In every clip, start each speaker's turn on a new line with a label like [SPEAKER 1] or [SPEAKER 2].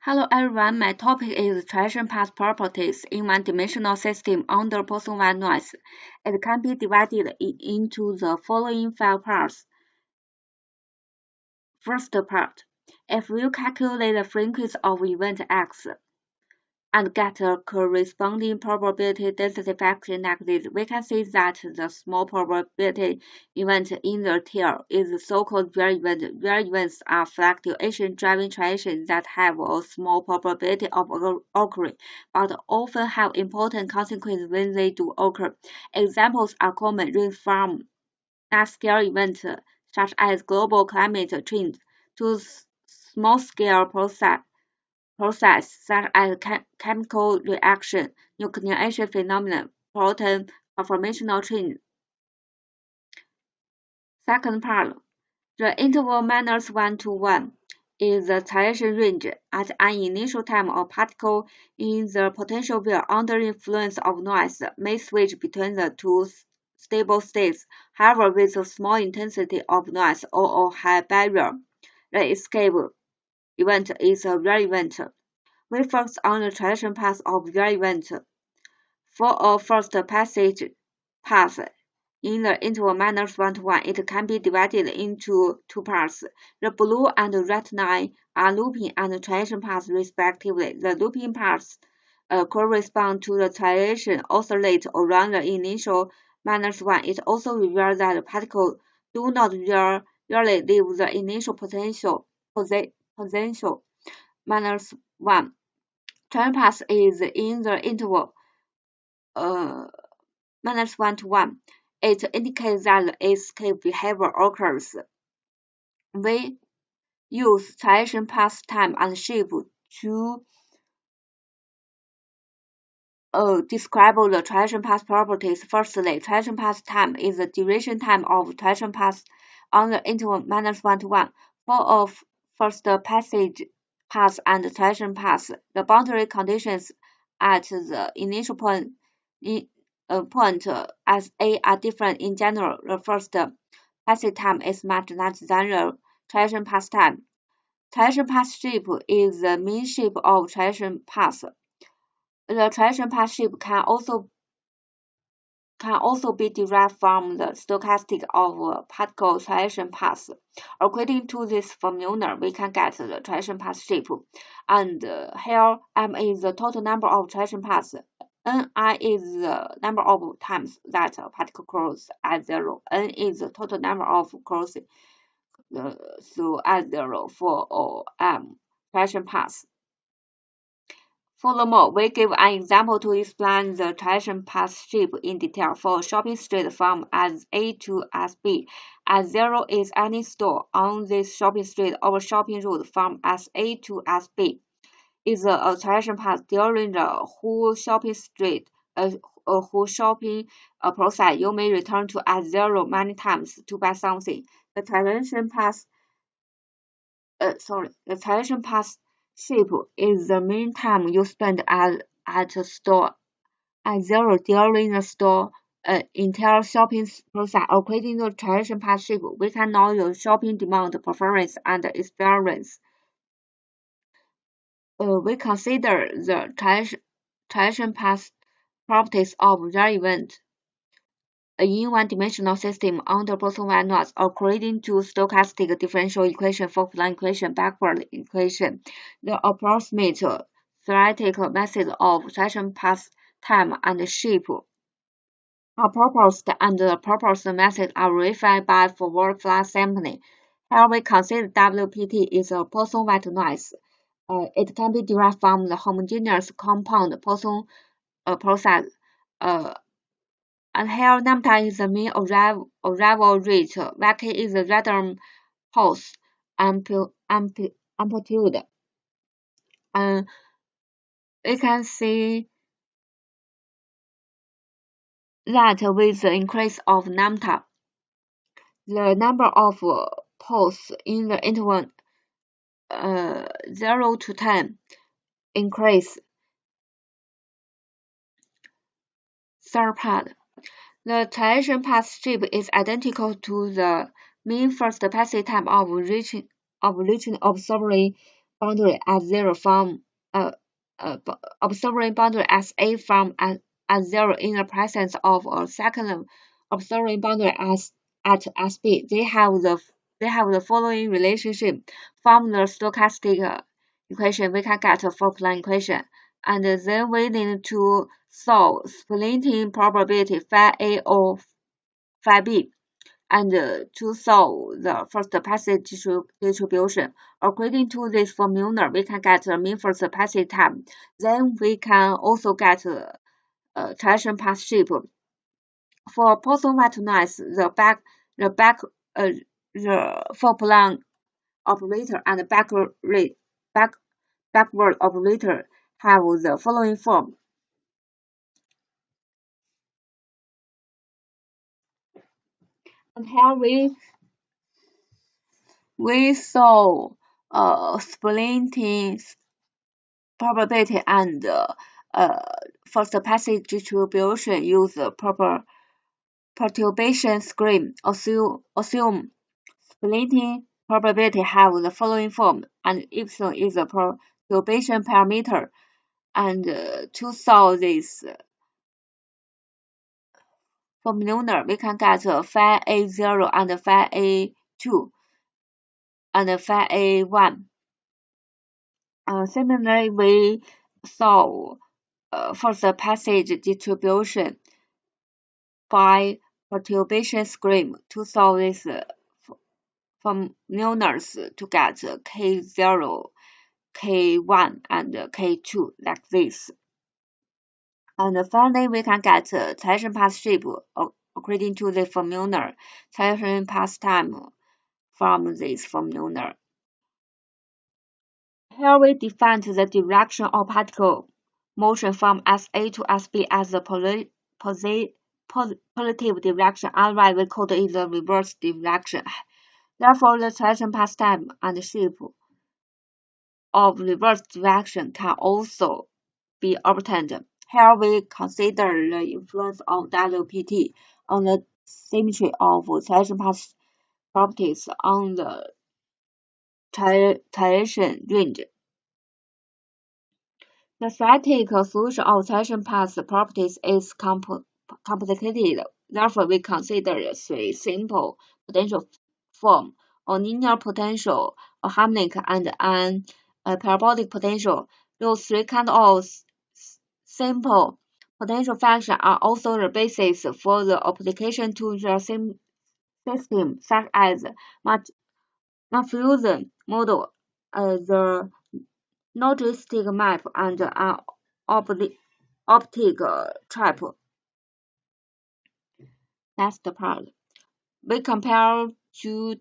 [SPEAKER 1] Hello everyone, my topic is transition path properties in one-dimensional system under person-wide noise. It can be divided into the following 5 parts. First part, if we calculate the frequency of event X and get a corresponding probability density function like this, we can see that the small probability event in the tail is the so-called real event. Real events are fluctuation-driven transitions that have a small probability of occurring, but often have important consequences when they do occur. Examples are common range from large-scale events such as global climate change to small-scale process such as chemical reaction, nucleation phenomena, proton conformational change. Second part, the interval -1 to 1 is the transition range at an initial time a particle in the potential field under influence of noise may switch between the two stable states. However, with a small intensity of noise or a high barrier, the escape event is a real event. We focus on the transition path of real event. For a first passage path in the interval -1 to 1, it can be divided into 2 parts. The blue and red line are looping and transition paths respectively. The looping paths correspond to the transition oscillate around the initial -1. It also reveals that the particles do not really leave the initial potential -1. Transition path is in the interval -1 to 1. It indicates that the escape behavior occurs. We use transition path time and shape to describe the transition path properties. Firstly, transition path time is the duration time of transition path on the interval -1 to 1. For a first passage path and transition path, the boundary conditions at the initial point as A are different in general. The first passage time is much larger than the transition path time. Transition path shape is the mean shape of transition path. The transition path shape can also be derived from the stochastic of particle transition path. According to this formula, we can get the transition path shape. And here M is the total number of transition paths. Ni is the number of times that a particle crosses at zero. N is the total number of crosses at zero for all M transition paths. Furthermore, we give an example to explain the transition path shape in detail. For a shopping street from as A to as B, as 0 is any store on this shopping street. Our shopping route from as A to as B is a transition path during the whole shopping process. You may return to as 0 many times to buy something. The transition path shape is the mean time you spend at a store at 0 during the store entire shopping process. According to the transition path shape, we can know your shopping demand, preference, and experience. We consider the transition path properties of real event in one-dimensional system under person-wide noise according to stochastic differential equation, Fock-Plan equation, backward equation. The approximate theoretical method of transition path time and shape are proposed, and the proposed method are verified by forward flux sampling. Here we consider WPT is a person-wide noise. It can be derived from the homogeneous compound person process. And here lambda is the mean arrival rate, Vk is the random pulse amplitude. And we can see that with the increase of lambda, the number of pulses in the interval 0 to 10 increase. Third part, the transition path shape is identical to the mean first passage time of reaching observatory boundary at zero from observing boundary as A from at zero in the presence of a second observing boundary as B. They have the following relationship. From the stochastic equation, we can get a four-plan equation, and then we need to solve splitting probability phi A or phi B, and to solve the first passage distribution. According to this formula, we can get the mean first passage time. Then we can also get transition path shape. For Poisson-White noise, the four-plan operator and backward operator have the following form. And here we saw splitting probability and first passage distribution use proper perturbation scheme. Assume splitting probability have the following form, and epsilon is a perturbation parameter. And to solve this formula, we can get phi A0 and phi A2 and phi A1. Similarly, we solve first passage distribution by perturbation scheme to solve this formulas to get K0, K1, and K2 like this. And finally, we can get transition path shape according to the formula, transition path time from this formula. Here we define the direction of particle motion from SA to SB as the positive direction, otherwise we call it the reverse direction. Therefore, the transition path time and shape of reverse direction can also be obtained. Here we consider the influence of WPT on the symmetry of transition path properties on the transition range. The static solution of transition path properties is complicated. Therefore, we consider three simple potential forms: a linear potential, a harmonic, and an parabolic potential. Those three kinds of simple potential functions are also the basis for the application to the same system, such as Malfusion model, the logistic map, and an optic trap. That's the part. We compare two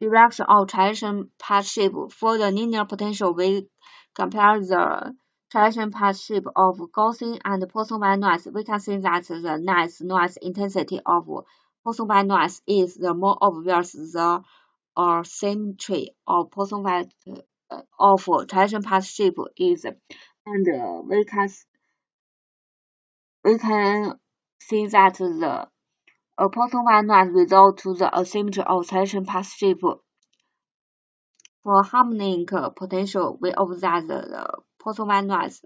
[SPEAKER 1] direction of transition path shape. For the linear potential, we compare the transition path shape of Gaussian and Poisson-White noise. We can see that the noise intensity of Poisson-White noise is the more obvious the symmetry of Poisson-White of transition path shape is, and we can see that the Poisson-White noise result to the asymmetry of transition path shape. For harmonic potential, we observe the Poisson-White noise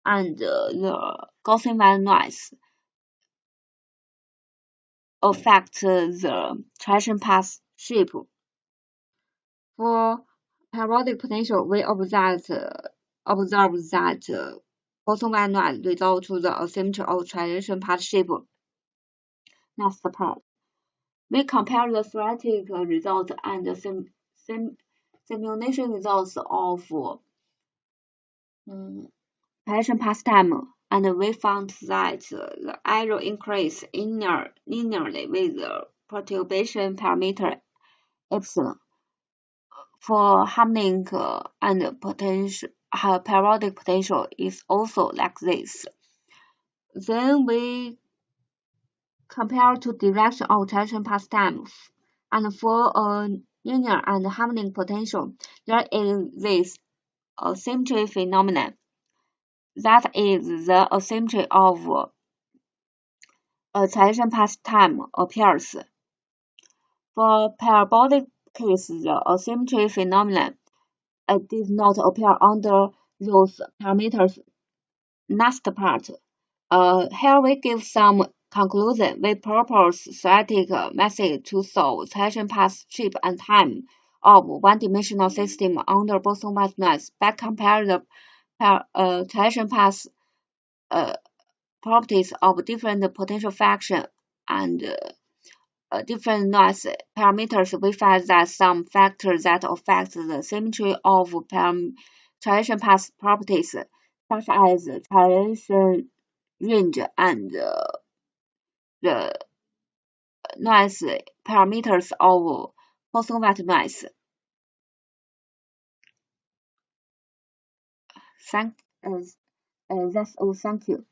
[SPEAKER 1] and the Gaussian-White noise affect the transition path shape. For parabolic potential, we observe that Poisson-White noise result to the asymmetry of transition path shape. Next part. We compare the theoretical results and the simulation results of transition path time, and we found that the error increase linearly with the perturbation parameter epsilon. For harmonic and parabolic potential is also like this. Then we compare two direction of transition path times, and for a linear and harmonic potential, there is this asymmetry phenomenon. That is, the asymmetry of a transition path time appears. For parabolic case, the asymmetry phenomenon did not appear under those parameters. Next part. Here we give some conclusion. We propose static method to solve transition path shape and time of one-dimensional system under boson-white noise. Back compare the transition path uh, properties of different potential fraction and different noise parameters. We find that some factors that affect the symmetry of transition path properties, such as transition range and the noise parameters of boson-white noise. Thank, uh, that's all. Thank you.